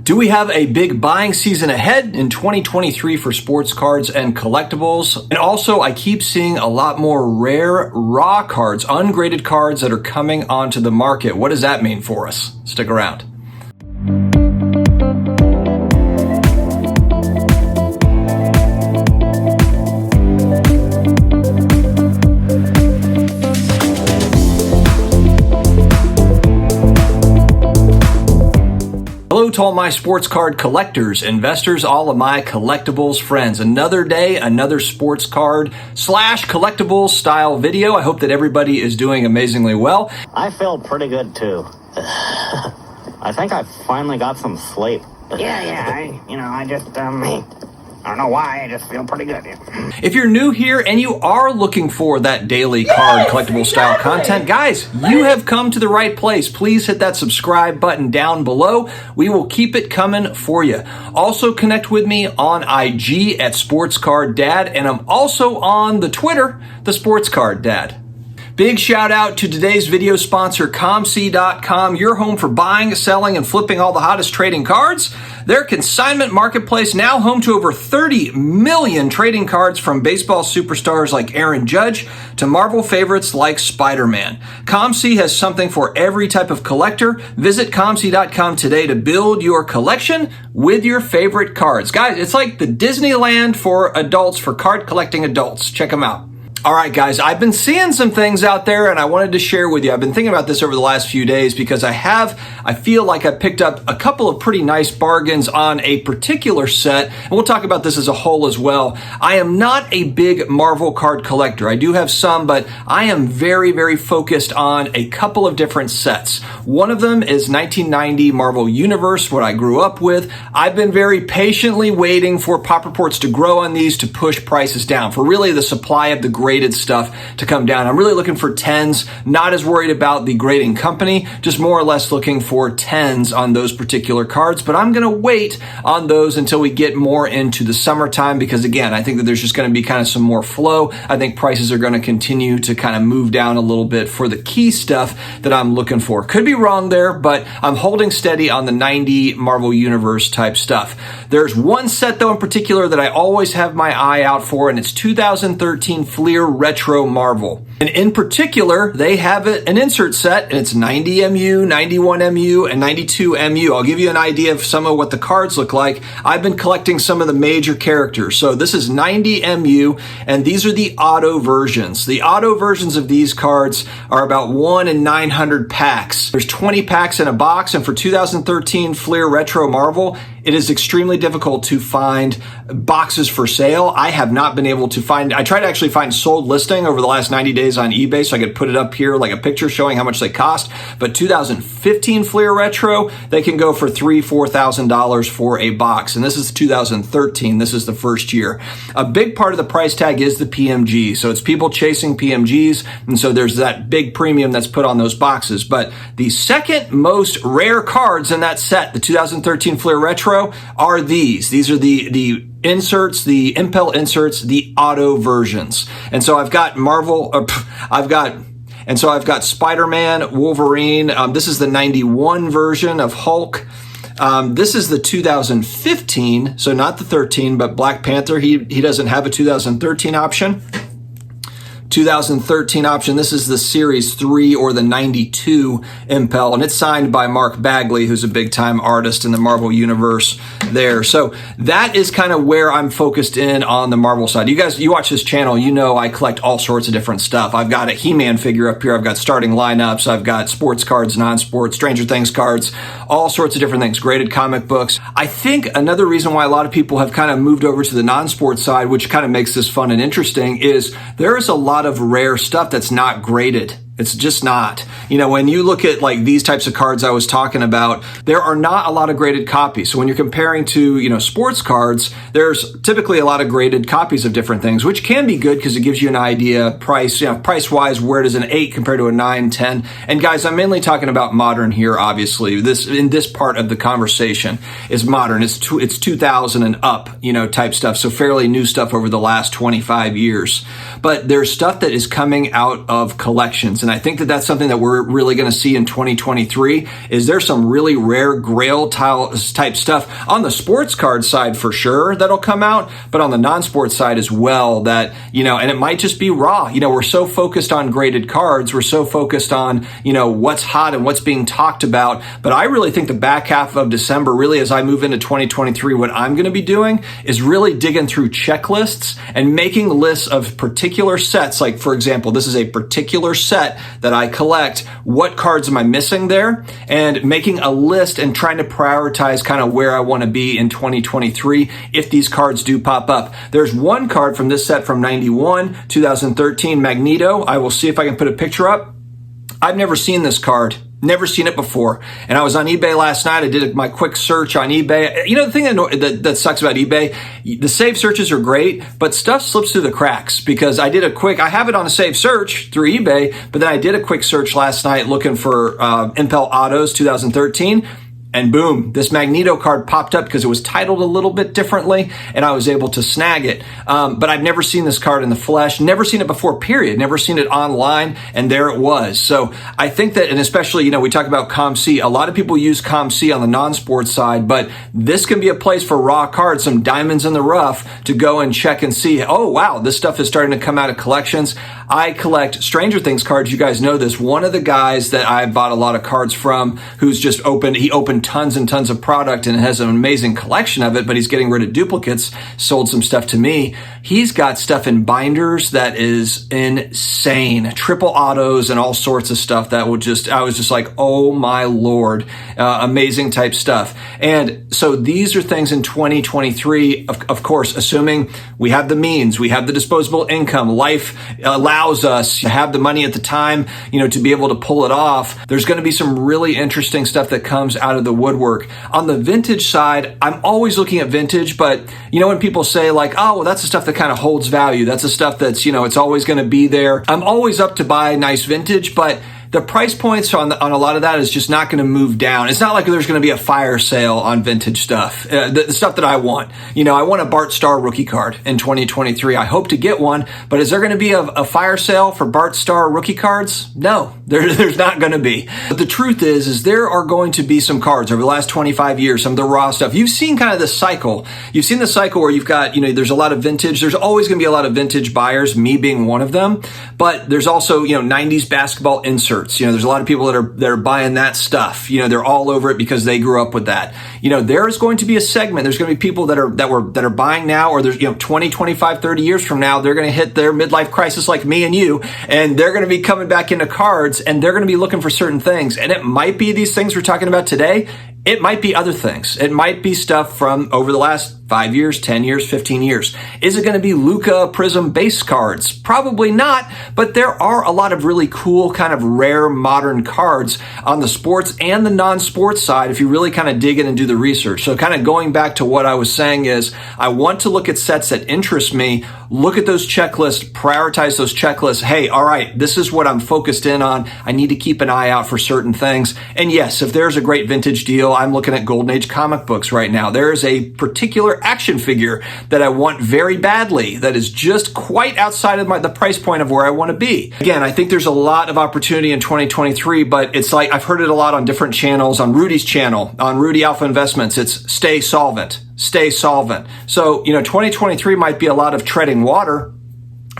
Do we have a big buying season ahead in 2023 for sports cards and collectibles? And also, I keep seeing a lot more rare raw cards, ungraded cards that are coming onto the market. What does that mean for us? Stick around. Hello to all my sports card collectors, investors, all of my collectibles friends. Another day, another sports card / collectibles style video. I hope that everybody is doing amazingly well. I feel pretty good too. I think I finally got some sleep. I don't know why, I just feel pretty good. If you're new here and you are looking for that daily card collectible style content, guys, you have come to the right place. Please hit that subscribe button down below. We will keep it coming for you. Also connect with me on IG at SportsCardDad, and I'm also on the Twitter, the SportsCardDad. Big shout out to today's video sponsor, ComC.com, your home for buying, selling, and flipping all the hottest trading cards. Their consignment marketplace, now home to over 30 million trading cards, from baseball superstars like Aaron Judge to Marvel favorites like Spider-Man. ComC has something for every type of collector. Visit ComC.com today to build your collection with your favorite cards. Guys, it's like the Disneyland for adults, for card collecting adults. Check them out. All right, guys, I've been seeing some things out there and I wanted to share with you. I've been thinking about this over the last few days because I feel like I picked up a couple of pretty nice bargains on a particular set, and we'll talk about this as a whole as well. I am not a big Marvel card collector. I do have some, but I am very, very focused on a couple of different sets. One of them is 1990 Marvel Universe, what I grew up with. I've been very patiently waiting for pop reports to grow on these to push prices down, for really the supply of the graded stuff to come down. I'm really looking for 10s, not as worried about the grading company, just more or less looking for 10s on those particular cards. But I'm going to wait on those until we get more into the summertime, because again, I think that there's just going to be kind of some more flow. I think prices are going to continue to kind of move down a little bit for the key stuff that I'm looking for. Could be wrong there, but I'm holding steady on the 90 Marvel Universe type stuff. There's one set though in particular that I always have my eye out for, and it's 2013 Fleer Retro Marvel. And in particular, they have an insert set, and it's 90 MU, 91 MU, and 92 MU. I'll give you an idea of some of what the cards look like. I've been collecting some of the major characters. So this is 90 MU, and these are the auto versions. The auto versions of these cards are about 1 in 900 packs. There's 20 packs in a box, and for 2013 Fleer Retro Marvel, it is extremely difficult to find boxes for sale. I have not been able to find, I tried to actually find sold listing over the last 90 days on eBay so I could put it up here like a picture showing how much they cost. But 2015 Fleer Retro, they can go for $3,000, $4,000 for a box. And this is 2013. This is the first year. A big part of the price tag is the PMG. So it's people chasing PMGs. And so there's that big premium that's put on those boxes. But the second most rare cards in that set, the 2013 Fleer Retro, are these. These are the inserts, the Impel inserts, the auto versions. And so I've got Spider-Man, Wolverine. This is the 91 version of Hulk. This is the 2015, so not the 13, but Black Panther. He doesn't have a 2013 option. 2013 option. This is the Series 3 or the 92 Impel, and it's signed by Mark Bagley, who's a big-time artist in the Marvel Universe there. So that is kind of where I'm focused in on the Marvel side. You guys, you watch this channel, you know I collect all sorts of different stuff. I've got a He-Man figure up here. I've got starting lineups. I've got sports cards, non-sports, Stranger Things cards, all sorts of different things, graded comic books. I think another reason why a lot of people have kind of moved over to the non-sports side, which kind of makes this fun and interesting, is there is a lot of rare stuff that's not graded. It's just not. You know, when you look at like these types of cards I was talking about, there are not a lot of graded copies. So when you're comparing to, you know, sports cards, there's typically a lot of graded copies of different things, which can be good because it gives you an idea price, you know, price-wise, where does an 8 compare to a 9, 10? And guys, I'm mainly talking about modern here, obviously. In this part of the conversation is modern. It's 2000 and up, you know, type stuff. So fairly new stuff over the last 25 years. But there's stuff that is coming out of collections. diamonds. And I think that that's something that we're really going to see in 2023 is there's some really rare grail type stuff on the sports card side for sure that'll come out, but on the non-sports side as well that, and it might just be raw. We're so focused on graded cards. We're so focused on, what's hot and what's being talked about. But I really think the back half of December, really as I move into 2023, what I'm going to be doing is really digging through checklists and making lists of particular sets. Like, for example, this is a particular set that I collect. What cards am I missing there? And making a list and trying to prioritize kind of where I want to be in 2023 if these cards do pop up. There's one card from this set from 91, 2013, Magneto. I will see if I can put a picture up. I've never seen this card. Never seen it before. And I was on eBay last night. I did my quick search on eBay. The thing that sucks about eBay, the save searches are great, but stuff slips through the cracks because I have it on a save search through eBay, but then I did a quick search last night looking for Impel Autos 2013. And boom, this Magneto card popped up because it was titled a little bit differently and I was able to snag it. But I've never seen this card in the flesh, never seen it before, period. Never seen it online, and there it was. So I think that, and especially, we talk about ComC. A lot of people use ComC on the non-sports side, but this can be a place for raw cards, some diamonds in the rough to go and check and see, oh wow, this stuff is starting to come out of collections. I collect Stranger Things cards. You guys know this. One of the guys that I bought a lot of cards from who's he opened tons and tons of product and has an amazing collection of it, but he's getting rid of duplicates, sold some stuff to me. He's got stuff in binders that is insane. Triple autos and all sorts of stuff that I was just like, oh my Lord, amazing type stuff. And so these are things in 2023, of course, assuming we have the means, we have the disposable income, life allows us to have the money at the time, to be able to pull it off. There's going to be some really interesting stuff that comes out of the woodwork. On the vintage side, I'm always looking at vintage, but when people say like, oh, well, that's the stuff that kind of holds value. That's the stuff that's, it's always going to be there. I'm always up to buy nice vintage, but the price points on a lot of that is just not going to move down. It's not like there's going to be a fire sale on vintage stuff, the stuff that I want. I want a Bart Starr rookie card in 2023. I hope to get one, but is there going to be a fire sale for Bart Starr rookie cards? No, there's not going to be. But the truth is there are going to be some cards over the last 25 years, some of the raw stuff. You've seen kind of the cycle. You've seen the cycle where you've got, there's a lot of vintage. There's always going to be a lot of vintage buyers, me being one of them. But there's also, 90s basketball inserts. There's a lot of people that are buying that stuff. They're all over it because they grew up with that. There is going to be a segment. There's going to be people that are buying now, or there's 20, 25, 30 years from now, they're going to hit their midlife crisis like me and you, and they're going to be coming back into cards, and they're going to be looking for certain things. And it might be these things we're talking about today. It might be other things. It might be stuff from over the last 5 years, 10 years, 15 years. Is it going to be Luka Prism base cards? Probably not, but there are a lot of really cool kind of rare modern cards on the sports and the non-sports side if you really kind of dig in and do the research. So kind of going back to what I was saying is I want to look at sets that interest me, look at those checklists, prioritize those checklists. Hey, all right, this is what I'm focused in on. I need to keep an eye out for certain things. And yes, if there's a great vintage deal, I'm looking at Golden Age comic books right now. There is a particular action figure that I want very badly that is just quite outside of the price point of where I want to be. Again, I think there's a lot of opportunity in 2023, but it's like I've heard it a lot on different channels, on Rudy's channel, on Rudy Alpha Investments. It's stay solvent, stay solvent. So, 2023 might be a lot of treading water.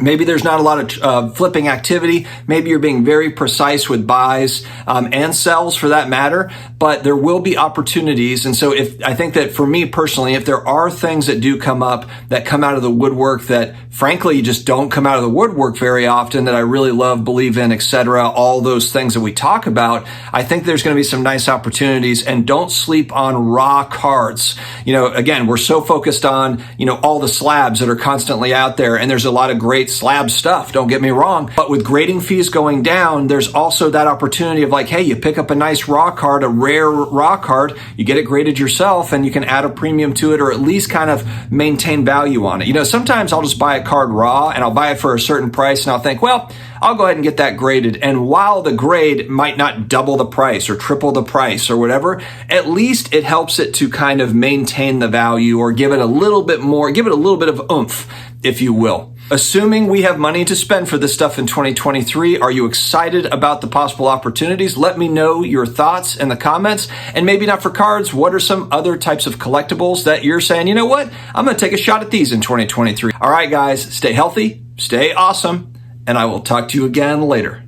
Maybe there's not a lot of flipping activity. Maybe you're being very precise with buys and sells for that matter, but there will be opportunities. And so I think that for me personally, if there are things that do come up that come out of the woodwork that frankly just don't come out of the woodwork very often that I really love, believe in, etc., all those things that we talk about, I think there's going to be some nice opportunities. And don't sleep on raw cards. Again, we're so focused on, all the slabs that are constantly out there, and there's a lot of great slab stuff, don't get me wrong. But with grading fees going down, there's also that opportunity of like, hey, you pick up a nice raw card, a rare raw card, you get it graded yourself, and you can add a premium to it or at least kind of maintain value on it. Sometimes I'll just buy a card raw and I'll buy it for a certain price and I'll think, well, I'll go ahead and get that graded. And while the grade might not double the price or triple the price or whatever, at least it helps it to kind of maintain the value or give it a little bit more, give it a little bit of oomph, if you will. Assuming we have money to spend for this stuff in 2023, are you excited about the possible opportunities? Let me know your thoughts in the comments. And maybe not for cards, what are some other types of collectibles that you're saying, you know what, I'm going to take a shot at these in 2023. All right, guys, stay healthy, stay awesome, and I will talk to you again later.